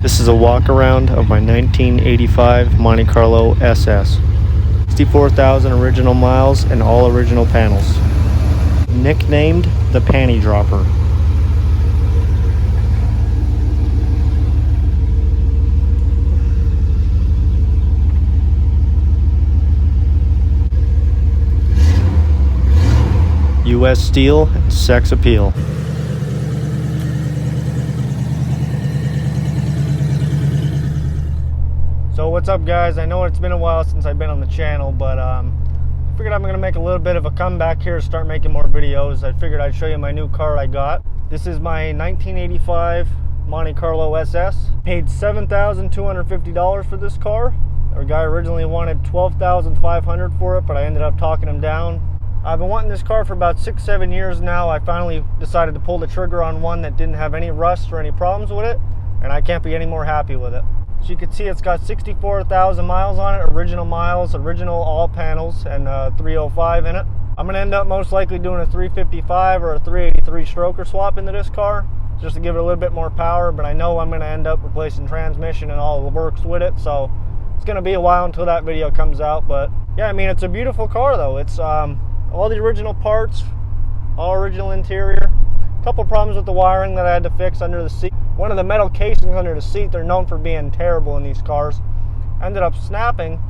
This is a walk around of my 1985 Monte Carlo SS. 64,000 original miles and all original panels. Nicknamed the Panty Dropper. U.S. steel and sex appeal. So what's up, guys? I know it's been a while since I've been on the channel, but I figured I'm going to make a little bit of a comeback here to start making more videos. I figured I'd show you my new car I got. This is my 1985 Monte Carlo SS. Paid $7,250 for this car. Our guy originally wanted $12,500 for it, but I ended up talking him down. I've been wanting this car for about 6-7 years now. I finally decided to pull the trigger on one that didn't have any rust or any problems with it, and I can't be any more happy with it. So you can see it's got 64,000 miles on it, original miles, original all panels, and 305 in it. I'm going to end up most likely doing a 355 or a 383 stroker swap into this car, just to give it a little bit more power, but I know I'm going to end up replacing transmission and all the works with it, so it's going to be a while until that video comes out. But yeah, I mean, it's a beautiful car though. It's all the original parts, all original interior. A couple problems with the wiring that I had to fix under the seat. One of the metal casings under the seat, they're known for being terrible in these cars, ended up snapping,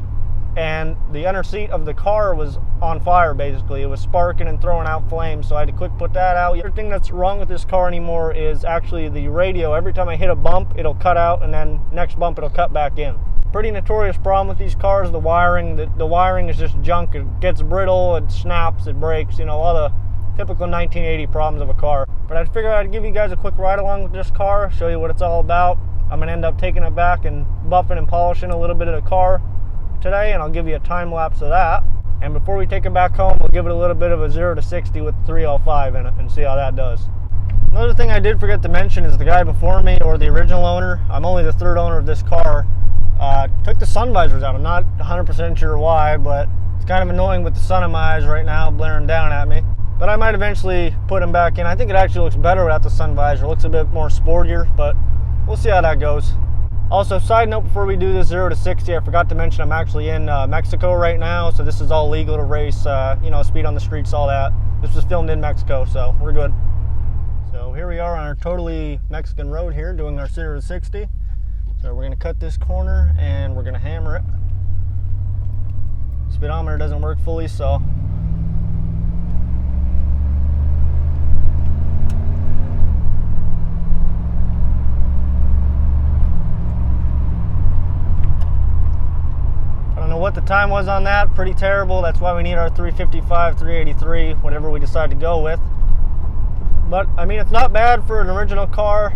and the under seat of the car was on fire basically. It was sparking and throwing out flames, so I had to quick put that out. The other thing that's wrong with this car anymore is actually the radio. Every time I hit a bump, it'll cut out, and then next bump it'll cut back in. Pretty notorious problem with these cars, the wiring. The wiring is just junk. It gets brittle, it snaps, it breaks, you know, all the typical 1980 problems of a car. But I figured I'd give you guys a quick ride along with this car, show you what it's all about. I'm going to end up taking it back and buffing and polishing a little bit of the car today, and I'll give you a time lapse of that. And before we take it back home, we'll give it a little bit of a 0 to 60 with 305 in it and see how that does. Another thing I did forget to mention is the guy before me, or the original owner, I'm only the third owner of this car, took the sun visors out. I'm not 100% sure why, but it's kind of annoying with the sun in my eyes right now blaring down at me. But I might eventually put them back in. I think it actually looks better without the sun visor. It looks a bit more sportier, but we'll see how that goes. Also, side note before we do this 0 to 60, I forgot to mention I'm actually in Mexico right now, so this is all legal to race, you know, speed on the streets, all that. This was filmed in Mexico, so we're good. So here we are on our totally Mexican road here doing our 0 to 60. So we're going to cut this corner and we're going to hammer it. Speedometer doesn't work fully, so what the time was on that, pretty terrible. That's why we need our 355, 383, whatever we decide to go with. But I mean, it's not bad for an original car.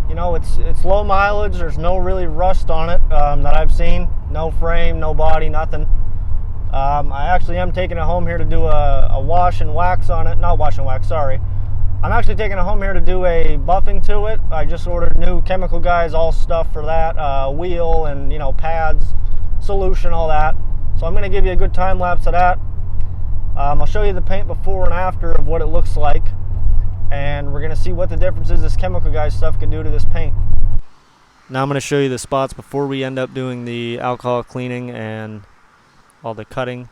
You know, it's low mileage. There's no really rust on it that I've seen. No frame, no body, nothing. I actually am taking it home here to do a wash and wax on it. Not wash and wax, sorry. I'm actually taking it home here to do a buffing to it. I just ordered new chemical guys, all stuff for that, wheel and, you know, pads, solution, all that. So I'm going to give you a good time lapse of that. I'll show you the paint before and after of what it looks like, and we're going to see what the difference is this chemical guy stuff can do to this paint. Now I'm going to show you the spots before we end up doing the alcohol cleaning and all the cutting.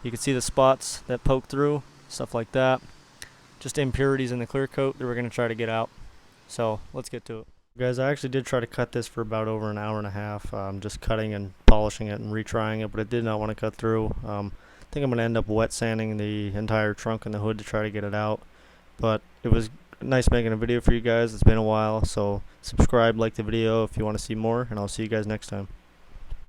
You can see the spots that poke through, stuff like that. Just impurities in the clear coat that we're going to try to get out. So let's get to it. Guys, I actually did try to cut this for about over an hour and a half, just cutting and polishing it and retrying it, but it did not want to cut through. I think I'm going to end up wet sanding the entire trunk and the hood to try to get it out. But it was nice making a video for you guys. It's been a while, so subscribe, like the video if you want to see more, and I'll see you guys next time.